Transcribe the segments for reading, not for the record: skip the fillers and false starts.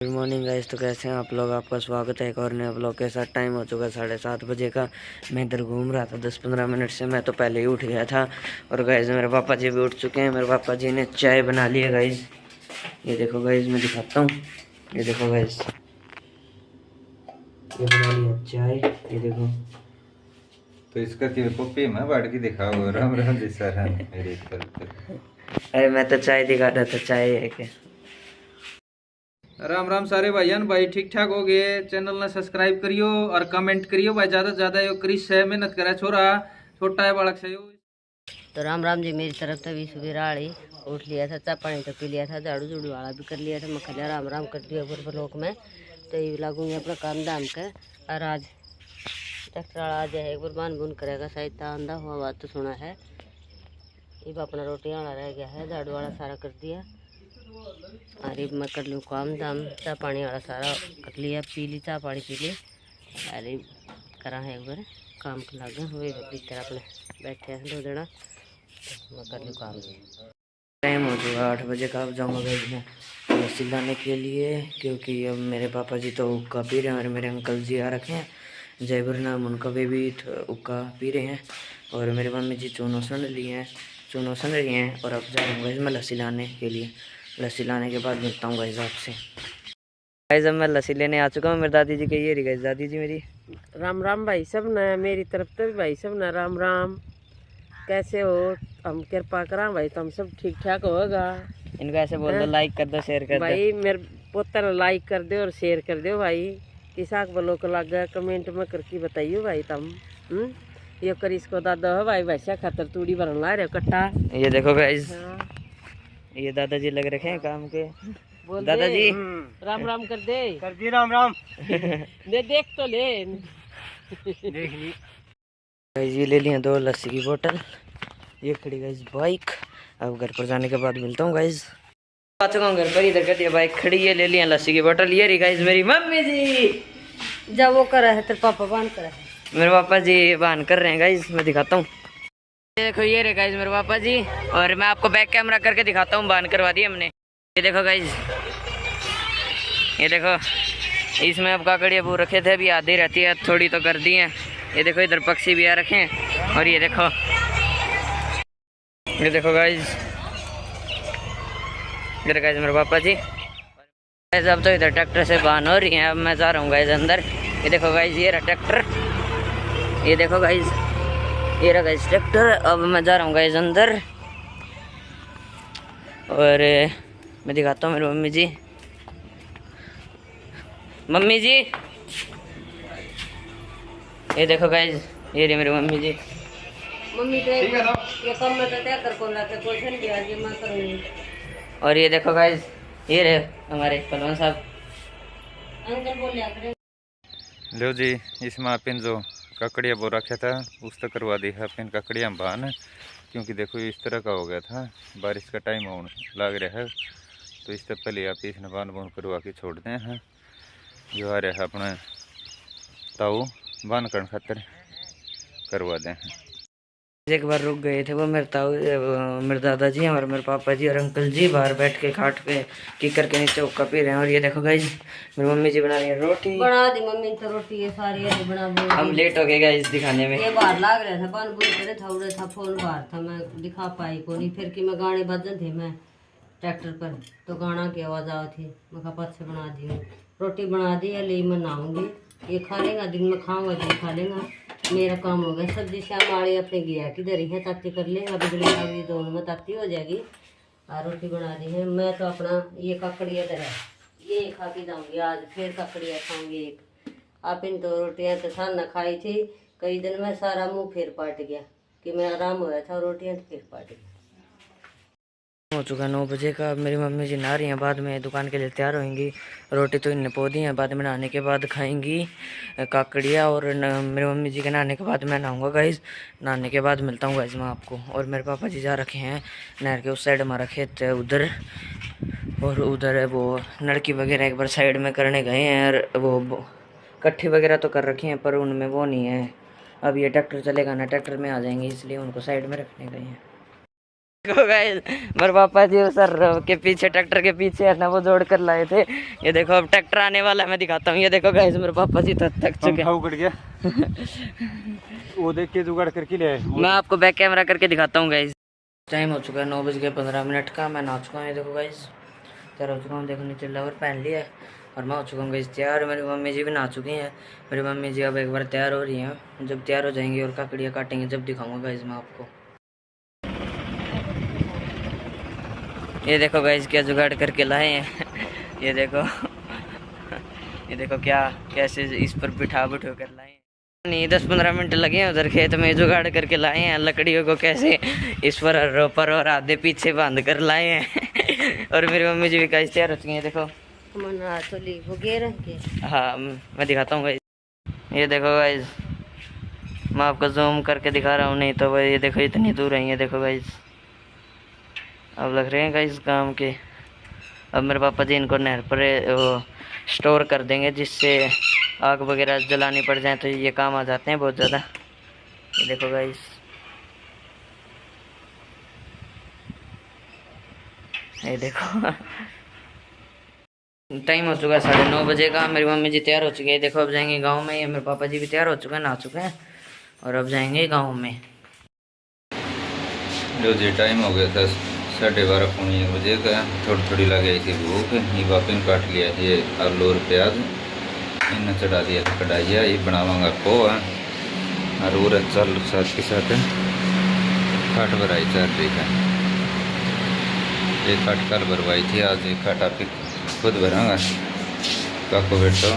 Good morning guys. तो कैसे हैं आप लोग? आपका स्वागत है एक और नए ब्लॉग के साथ। टाइम हो चुका है 7:30 बजे का। मैं इधर घूम रहा था 10-15 मिनट से। मैं तो पहले ही उठ गया था। और गाइस मेरे पापा जी भी उठ चुके हैं। मेरे पापा जी ने चाय बना ली है गाइस। ये देखो गाइस, मैं दिखाता हूँ। ये देखो गाइस, ये बना ली है चाय। ये देखो। तो इसका क्यों पप्पी में बाढ़ की दिखाओ। राम राम जी सर मेरे अरे मैं तो चाय दिखा रहा था, चाय है क्या। राम राम सारे भाईयान भाई ठीक ठाक हो गए। चैनल ने सब्सक्राइब करियो और कमेंट करियो भाई। ज्यादा से ज्यादा यो क्रिस है, मेहनत करे छोरा, छोटा है बालक से। तो राम राम जी मेरी तरफ से भी सुबह आड़ी उठ लिया था, चाय पानी तो पी लिया था, झाड़ू झूड़ू वाला भी कर लिया था। मैं खलिया राम राम कर दिया ऊपर ब्लॉक में। तो ये लागूंगी अपना काम दाम के। और आज ट्रैक्टर वाला आज है, एक बार बान बुन करेगा शायद। आंदा हुआ बात तो सुना है। ये अपना रोटी वाला रह गया है, झाड़ू वाला सारा कर दिया। अरे मैं कर लूँ काम दाम, चाय पानी वाला सारा कर लिया, पी ली चाय पानी पी ली। अरे करा है एक बार काम के लागे हुए भीतर अपने बैठे हैं 2 जना। मैं कर लूँ काम। टाइम हो चुका 8 बजे का। अब जाऊँगा गाइस मैं लस्सी लाने के लिए, क्योंकि अब मेरे पापा जी तो हुक्का पी रहे हैं और मेरे अंकल जी आ रखे हैं जयपुर नाम, उनका भी हुक्का पी रहे हैं। और मेरी मम्मी जी चूनो सन लिए हैं, चूनो सन रही हैं। और अब जा रहा हूँ गाइस मैं लस्सी लाने के लिए। लस्सी लाने के बाद मिलता हूँ गाइस आपसे। गाइस अब मैं लस्सी लेने आ चुका हूँ। मेरी दादी जी कही, गाइस दादी जी मेरी। राम राम भाई सब न, मेरी तरफ से भी भाई सब न राम राम। कैसे हो? हम कृपा करा भाई, तुम सब ठीक ठाक होगा। इनको ऐसे बोल दो, लाइक कर दो, शेयर कर दो भाई मेरे पोता ने लाइक कर दो और शेयर कर दो भाई। किसाक बोलो को लग गया कमेंट में करके बताइयो भाई तुम। ये कर इसको दादा है भाई, वैसा खातर तूड़ी भरन ला रहे हो कट्टा। ये देखो गाइस, हाँ। ये दादाजी लग रखे हैं काम के। बोल दादाजी राम राम कर दे। कर दी राम राम। दे देख तो ले। देख ली गाइस ये ले लिया 2 लस्सी की बोतल। ये खड़ी गाइस बाइक। अब घर पर जाने के बाद मिलता हूँ गाइस। आ चुका हूँ घर पर, इधर कर दिया बाइक खड़ी। ये ले लिया लस्सी की बोतल। ये रही गाइस मेरी मम्मी जी। जब वो करा है तेरे पापा बांध करा है। मेरे पापा जी बहान कर रहे हैं गाइस, मैं दिखाता हूँ। देखो ये रहे गाइस मेरे पापा जी। और मैं आपको बैक कैमरा करके दिखाता हूँ, बहान करवा दी हमने। ये देखो गाइस, ये देखो इसमें अब काकड़िया बू रखे थे, अभी आधी रहती है, थोड़ी तो कर दी है। ये देखो इधर पक्षी भी आ रखे हैं। और ये देखो, ये देखो गाइस, इधर गाइस मेरे पापा जी। गाइस अब तो इधर ट्रैक्टर से बहान हो रही है। अब मैं जा रहा हूँ गाइस अंदर। ये देखो गाइस, ये रहा ट्रैक्टर। ये देखो गाइस, ये रहा गाइस ट्रैक्टर। अब मैं जा रहा हूँ गाइस अंदर। और मैं दिखाता हूँ मेरी मम्मी जी। मम्मी जी ये देखो गाइस, ये रही मेरी मम्मी जी। मम्मी तो ये कम में तो तय कर को लाके क्वेश्चन दिया जी मैं करूँगी। और ये देखो गाइस, ये रहे हमारे पहलवान साहब। अंकल बोल लिया लो जी, इसमें अपन जो ककड़िया बो रखा था उस तक करवा दी है अपन ककड़िया बहान। क्योंकि देखो इस तरह का हो गया था, बारिश का टाइम होने लग रहा है। तो इससे पहले आप इसने बांध बूंद करवा के छोड़ दें हैं। जो आ रहा है अपने ताऊ बांध कर खातर करवा दें हैं। एक बार रुक गए थे वो मेरे ताऊ, मेरे दादाजी और मेरे पापा जी और अंकल जी बाहर बैठ के खाट पे कीकर के नीचे हुक्का पी रहे हैं। और ये देखो गाइस मेरी मम्मी जी बना रही है रोटी। बना दी मम्मी तो रोटी ये सारी है बना दी। हम लेट हो गए गाइस दिखाने में। ये बाहर लाग रहा था, बन बुन करे था, उड़े था, फोन बाहर था, मैं दिखा पाई को नहीं। फिर कि मैं गाने बजन थे मैं ट्रैक्टर पर, तो गाना की आवाज़ आ थी। मैं कहा पत से बना दी रोटी, बना दी है, ले मैं नहाऊंगी। ये खा लेगा, दिन में खाऊंगा, दिन खा लेगा, मेरा काम हो गया। सब्जी शाम वाली अपने गया किधर ही है, ताती कर लेगा, बिजली आ गई दोनों में ताती हो जाएगी। और रोटी बना दी है। मैं तो अपना ये ककड़िया इधर है, ये खा के जाऊँगी आज, फिर ककड़िया खाऊंगी एक। आप इन 2 रोटियाँ तो खाना खाई थी, कई दिन में सारा मुंह फिर पाट गया कि मैं आराम होया था, रोटियाँ तो फिर पाट गया। हो चुका 9 बजे का। अब मेरी मम्मी जी नहा रही हैं, बाद में दुकान के लिए तैयार होंगी। रोटी तो इनने पो दी हैं, बाद में नहाने के बाद खाएंगी काकड़िया। और मेरी मम्मी जी के नहाने के बाद मैं नहाऊंगा गाइस। नहाने के बाद मिलता हूँ गाइस मैं आपको। और मेरे पापा जी जा रखे हैं नहर के उस साइड, हमारा खेत है उधर। और उधर है वो नलकी वगैरह एक बार साइड में करने गए हैं। और वो कट्ठी वगैरह तो कर रखी हैं, पर उनमें वो नहीं है। अब ये ट्रैक्टर चलेगा ना, ट्रैक्टर में आ जाएंगे, इसलिए उनको साइड में रखने गए हैं। गाइस मेरे पापा जी सर के पीछे ट्रैक्टर के पीछे है ना वो जोड़ कर लाए थे। ये देखो अब ट्रैक्टर आने वाला है, मैं दिखाता हूँ। ये देखो गाइस मेरे पापा जी तो थक चुके हैं। उगड़ गया वो देख के जुगाड़ करके ले आए। मैं आपको बैक कैमरा करके दिखाता हूँ गाइस। टाइम हो चुका है 9:15 का। मैं नहा चुका हूँ। ये देखो गाइस तैयार हो चुका हूँ। देखो नीचे लवर पहन लिया है और मैं हो चुका हूँ गाइस तैयार। मेरी मम्मी जी भी नहा चुकी हैं। मेरी मम्मी जी अब एक बार तैयार हो रही हैं। जब तैयार हो जाएंगी और काकड़ियाँ काटेंगे जब दिखाऊंगा गाइस मैं आपको। ये देखो गाइस क्या जुगाड़ करके लाए हैं। ये देखो क्या कैसे इस पर बिठा कर लाए हैं। नहीं 10-15 मिनट लगे हैं उधर खेत में जुगाड़ करके लाए हैं। लकड़ियों को कैसे इस पर रोपर और आधे पीछे बांध कर लाए हैं। और मेरी मम्मी जी भी गाइस तैयार हो चुकी हैं। देखो हाँ मैं दिखाता हूँ गाइस। ये देखो गाइस मैं आपको जूम करके दिखा रहा हूँ, नहीं तो ये देखो इतनी दूर है। ये देखो गाइस अब लग रहे हैं गाइस काम के। अब मेरे पापा जी इनको नहर पर वो स्टोर कर देंगे जिससे आग वगैरह जलानी पड़ जाए तो ये काम आ जाते हैं बहुत ज़्यादा। ये देखो गाइस ये देखो टाइम हो चुका है 9:30 बजे का। मेरी मम्मी जी तैयार हो चुकी है। देखो अब जाएंगे गांव में। ये मेरे पापा जी भी तैयार हो चुके हैं, नहा चुके हैं और अब जाएंगे गांव में। जो जी टाइम हो गया था 12:30 बजे का। थोड़ी लगी थी भूख, ये वापिन काट लिया। ये आलू और प्याज इन्हें चढ़ा दिया कढ़ाइया। ये बनावांगा पोहा और उड़द चाल साथ के साथ खाट भराई चल रही है। ये खाट कल भरवाई थी, आज ये खाट आप खुद भरांगा। काको बेटो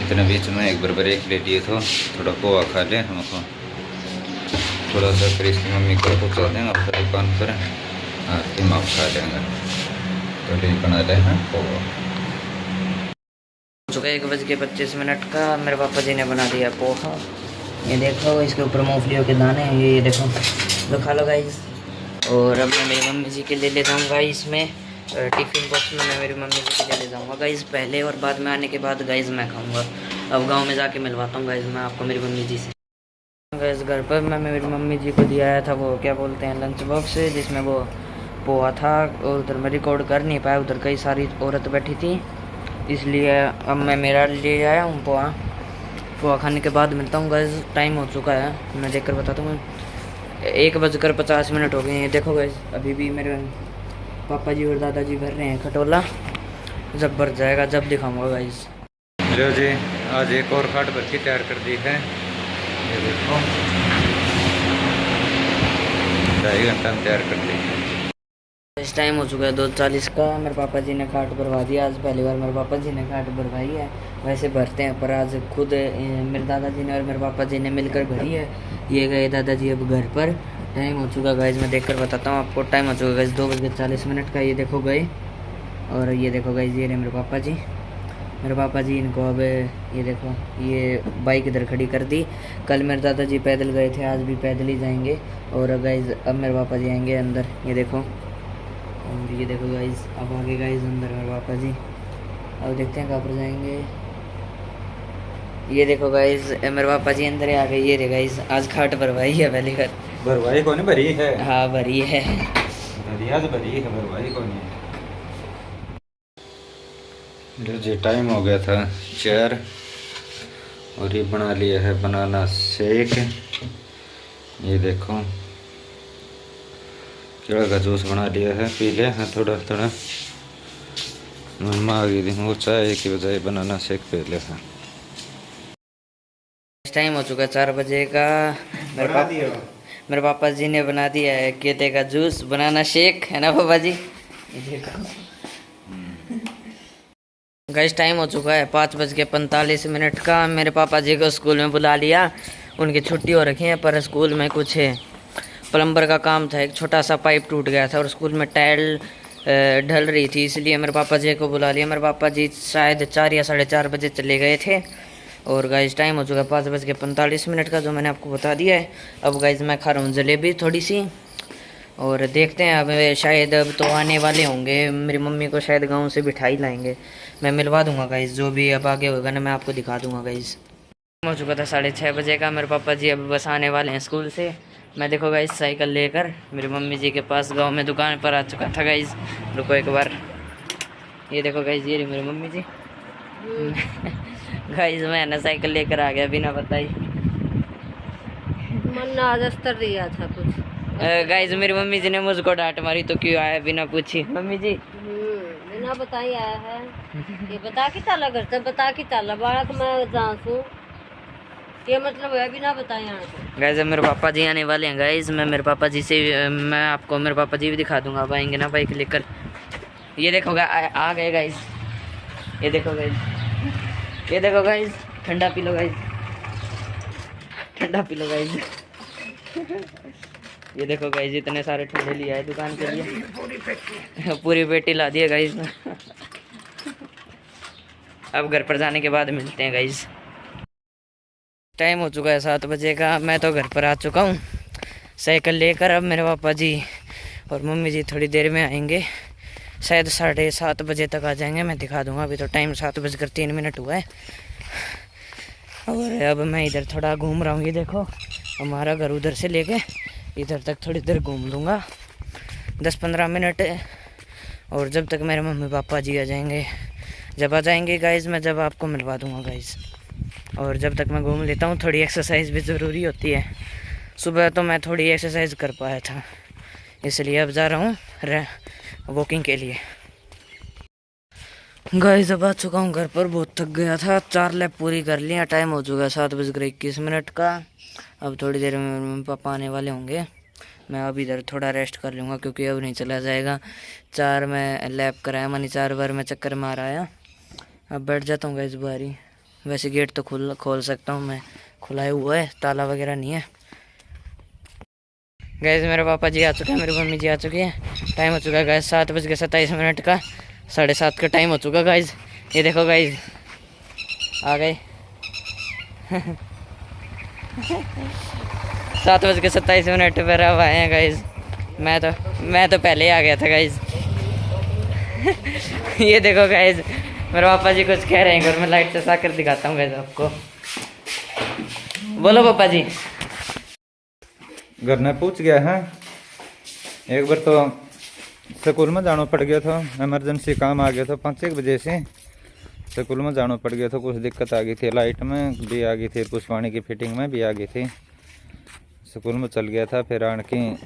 इतने बीच में एक बार एक ले लिए तो थोड़ा पोहा खा लें हमको। थोड़ा सा फिर इसकी मम्मी को पहुँचा देंगे अपने दुकान पर। हाँ फिर आप खा लेंगे। तो ठीक बना लें हैं पोहा। हो चुका है 1:25 का। मेरे पापा जी ने बना दिया पोहा। ये देखो इसके ऊपर मूंगफलियों के दाने हैं। ये देखो तो खा लो गाइस। और अब मैं मेरी मम्मी जी के लिए ले जाऊँगा इसमें टिफ़िन बॉक्स में। मैं मेरी मम्मी जी के लिए ले जाऊँगा गाइस पहले, और बाद में आने के बाद गाइस मैं खाऊँगा। अब गाँव में जाके मिलवाता हूँ गाइस मैं आपको मेरी मम्मी जी से। गाइस घर पर मैं मेरी मम्मी जी को दिया आया था वो क्या बोलते हैं लंच बॉक्स, जिसमें वो पोहा था। और उधर मैं रिकॉर्ड कर नहीं पाया, उधर कई सारी औरत बैठी थी, इसलिए अब मैं मेरा ले आया हूँ पोहा। पोहा खाने के बाद मिलता हूँ गाइस। टाइम हो चुका है, मैं देखकर बताता हूँ। 1:50 हो गए हैं। देखो गाइस अभी भी मेरे पापा जी और दादाजी भर रहे हैं खटोला। जब भर जाएगा जब दिखाऊंगा गाइस। लो जी आज एक और खाट भर के तैयार कर दी है। ये देखो 2.5 घंटा में तैयार कर दी है। इस टाइम हो चुका है 2:40 का। मेरे पापा जी ने खाट भरवा दिया। आज पहली बार मेरे पापा जी ने खाट भरवाई है। वैसे भरते हैं पर आज खुद मेरे दादाजी ने और मेरे पापा जी ने मिलकर भरी है। ये गए दादाजी अब घर पर। टाइम हो चुका गाइस मैं देखकर बताता हूँ आपको। टाइम हो चुका गाइस 2:40 का। ये देखो गए और ये देखो गाइस ये रहे मेरे पापा जी। मेरे पापा जी इनको अब ये देखो ये बाइक इधर खड़ी कर दी। कल मेरे दादाजी पैदल गए थे, आज भी पैदल ही जाएंगे। और गाइस अब मेरे पापा जी आएंगे अंदर। ये देखो और ये देखो गाइस अब आगे गाइस अंदर मेरे पापा जी। अब देखते हैं कहाँ पर जाएंगे। ये देखो गाइस मेरे पापा जी अंदर आ गए। ये रे गाइस आज खाट भरवाई है पहली बार। भरवाई कौन भरी है? हाँ भरी है। भरी है भरवाई कौन है? जी टाइम हो गया था 4 और ये बना लिया है बनाना शेक। ये देखो केला का जूस बना लिया है, पी लिया है थोड़ा थोड़ा। मम्मा आ गई थी वो चाय की बजाय बनाना शेक पी लिया है। टाइम हो चुका 4 बजे का। मेरे पापा जी ने बना दिया है केले का जूस बनाना शेक, है ना पापा जी? देखो गाइस टाइम हो चुका है 5:45 का। मेरे पापा जी को स्कूल में बुला लिया। उनकी छुट्टी हो रखी है पर स्कूल में कुछ प्लम्बर का काम था। एक छोटा सा पाइप टूट गया था और स्कूल में टाइल ढल रही थी, इसलिए मेरे पापा जी को बुला लिया। मेरे पापा जी शायद 4 या 4:30 बजे चले गए थे। और गाइस टाइम हो चुका है 5:45 का, जो मैंने आपको बता दिया है। अब गाइस मैं खा रहा हूँ जलेबी थोड़ी सी और देखते हैं। अब शायद अब तो आने वाले होंगे। मेरी मम्मी को शायद गांव से मिठाई लाएंगे, मैं मिलवा दूंगा गाइस। जो भी अब आगे होगा ना मैं आपको दिखा दूंगा गाइस। हो चुका था 6:30 बजे का। मेरे पापा जी अब बस आने वाले हैं स्कूल से। मैं देखो गाइस साइकिल लेकर मेरी मम्मी जी के पास गांव में दुकान पर आ चुका था गाइस। रुको एक बार, ये देखो गाइस, ये रही मेरी मम्मी जी। गाइस मैं ना साइकिल लेकर आ गया बिना बताई। मन आज अस्तर दिया था कुछ। गाइस मेरी मम्मी जी ने मुझको डांट मारी तो क्यों आया बिना पूछी मम्मी जी। बिना बताई आया है। ये बता के चाला घर से, बता के चाला बालक मैं जाऊँ, ये मतलब है बिना बताए आने को। गाइस मेरे पापा जी आने वाले हैं गाइस। मैं मेरे पापा जी से मैं आपको मेरे पापा जी भी दिखा दूंगा। अब आएंगे ना बाइक लेकर। ये देखो आ गए गाइस। ये देखो गाइस, ये देखो गाइस, ठंडा पी लो गाइस, ठंडा पी लो गाइस। ये देखो गाइस, इतने सारे ठंडे लिया है दुकान के लिए, पूरी पेटी ला दी है गाइस। अब घर पर जाने के बाद मिलते हैं गाइस। टाइम हो चुका है 7 बजे का। मैं तो घर पर आ चुका हूँ साइकिल लेकर। अब मेरे पापा जी और मम्मी जी थोड़ी देर में आएंगे, शायद 7:30 बजे तक आ जाएंगे। मैं दिखा दूंगा, अभी तो टाइम 7:03 हुआ है। और अब मैं इधर थोड़ा घूम रहा हूँ। ये देखो हमारा घर उधर से लेके इधर तक थोड़ी देर घूम लूँगा, 10-15 मिनट। और जब तक मेरे मम्मी पापा जी आ जाएंगे, जब आ जाएंगे गाइस मैं जब आपको मिलवा दूँगा गाइस। और जब तक मैं घूम लेता हूँ, थोड़ी एक्सरसाइज भी ज़रूरी होती है। सुबह तो मैं थोड़ी एक्सरसाइज कर पाया था, इसलिए अब जा रहा हूँ वॉकिंग के लिए। गाइस अब आ चुका हूँ घर पर, बहुत थक गया था। 4 लैप पूरी कर लिया। टाइम हो चुका है 7:21 का। अब थोड़ी देर में मम्मी पापा आने वाले होंगे। मैं अब इधर थोड़ा रेस्ट कर लूँगा क्योंकि अब नहीं चला जाएगा। 4 में लैप कराया, मैंने 4 बार में चक्कर मार आया। अब बैठ जाता हूँ गाइस बाहर ही। वैसे गेट तो खोल सकता हूँ मैं, खुला हुआ है, ताला वगैरह नहीं है। गाइस मेरे पापा जी आ चुके हैं, मेरी मम्मी जी आ चुकी है। टाइम हो चुका है गाइस 7:27 का। 7:30 का टाइम हो चुका गाइस। ये देखो गाइस आ गए। 7:27 पर अब आए हैं गाइस। मैं तो पहले आ गया था गाइस। ये देखो गाइस मेरे पापा जी कुछ कह रहे हैं और मैं लाइट से साकर दिखाता हूँ गाइस आपको। बोलो पापा जी। घर में पूछ गया है। एक बार तो स्कूल में जाना पड़ गया था, इमरजेंसी काम आ गया था 5-1 बजे से। स्कूल में जाना पड़ गया था, कुछ दिक्कत आ गई थी, लाइट में भी आ गई थी, कुछ पानी की फिटिंग में भी आ गई थी। स्कूल में चल गया था, फिर आन की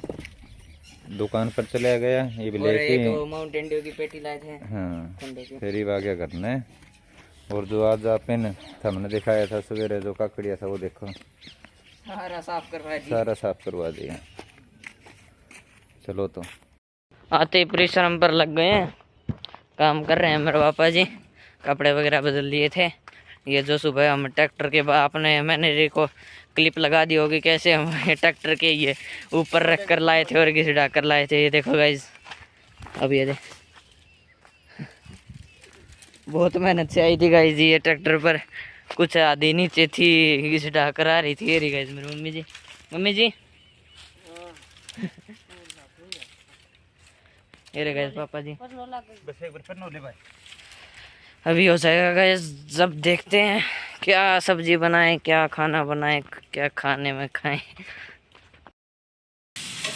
दुकान पर चला गया। ये भी लेके माउंटेन ड्यू की पेटी लाए थे। हाँ, फिर ही आ गया घर में। और जो आज आपने हमने दिखाया था सवेरे जो काकड़िया था, वो देखो सारा साफ करवा दिया। चलो तो आते ही परिश्रम पर लग गए हैं, काम कर रहे हैं मेरे पापा जी। कपड़े वगैरह बदल दिए थे। ये जो सुबह हम ट्रैक्टर के आपने मैंने को क्लिप लगा दी होगी कैसे हम ट्रैक्टर के ये ऊपर रख कर लाए थे और घिसड़ा कर लाए थे। ये देखो गाइस, अब ये बहुत मेहनत से आई थी गाइस। ये ट्रैक्टर पर कुछ आधी नीचे थी, घिसड़ा कर आ रही थी। ये गाइस मेरी मम्मी जी ये रे गाइस पापा जी। अभी हो जाएगा गाइस, जब देखते हैं क्या सब्जी बनाएं, क्या खाना बनाएं, क्या खाने में खाएं।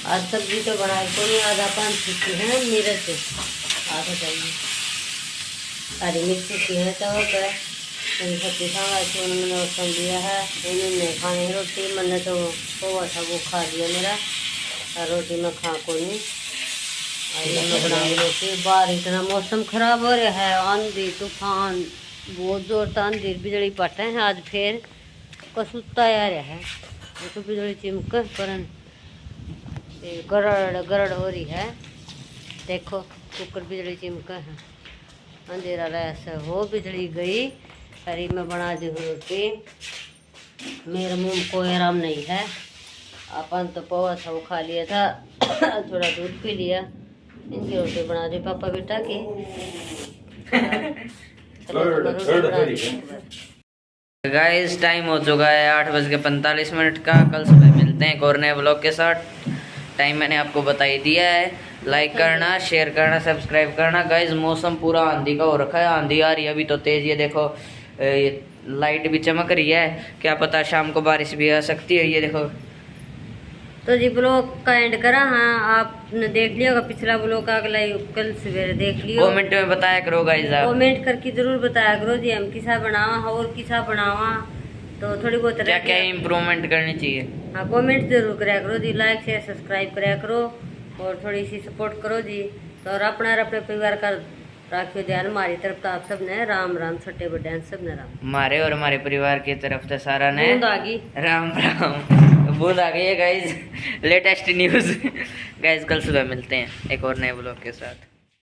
आज सब्जी तो बनाई को नहीं, आज अपन छुट्टी है मिर्च आधा चाहिए, हरी मिर्च की है तो सब्जी खावा तो उन्होंने उसको दिया है। उन्होंने खाने रोटी, मैंने तो हुआ था वो खा लिया मेरा, रोटी में खा को नहीं। मैं बनाऊंगी रोटी। बाहर इतना मौसम खराब हो रहा है, आंधी तूफान बहुत जोर से आंधी बिजली पट है। आज फिर कसुत्ता आ रहा है, तो बिजली चिमक पर गरड़ हो रही है। देखो कुकर बिजली चिमक है, अंधेरा ऐसा हो बिजली गई। हरी में बना दी रोटी। मेरे मुंह में कोई आराम नहीं है। अपन तो पोहा था वो खा लिया था, थोड़ा दूध पी लिया। इनकी रोटी बना दी पापा बेटा की। गाइस टाइम हो चुका है 8:45 का। कल सुबह मिलते हैं एक और नए ब्लॉग के साथ। टाइम मैंने आपको बता ही दिया है। लाइक करना, शेयर करना, सब्सक्राइब करना। गाइस मौसम पूरा आंधी का हो रखा है, आंधी आ रही है अभी तो तेज। ये देखो लाइट भी चमक रही है, क्या पता शाम को बारिश भी आ सकती है। ये देखो तो जी ब्लॉग का एंड करा। हाँ आपने देख लिया होगा पिछला ब्लॉग, अगला कल सवेरे देख लियो। कमेंट में बताया करो गाइस, आप कमेंट करके जरूर बताया करो जी हम किसा बनावा और किसा बनावा, तो थोड़ी बहुत क्या क्या इम्प्रूवमेंट करनी चाहिए। हाँ कमेंट जरूर कराया करो जी, लाइक शेयर सब्सक्राइब कराया करो और थोड़ी सी सपोर्ट करो जी। तो और अपने परिवार का राखियो ध्यान। हमारी तरफ तो आप सब ने राम राम, छोटे बड़े सब ने राम। हमारे और हमारे परिवार की तरफ से सारा ने बूंद आ गई, राम राम। बूंद आ गई है गाइस, लेटेस्ट न्यूज़। गाइस कल सुबह मिलते हैं एक और नए ब्लॉग के साथ।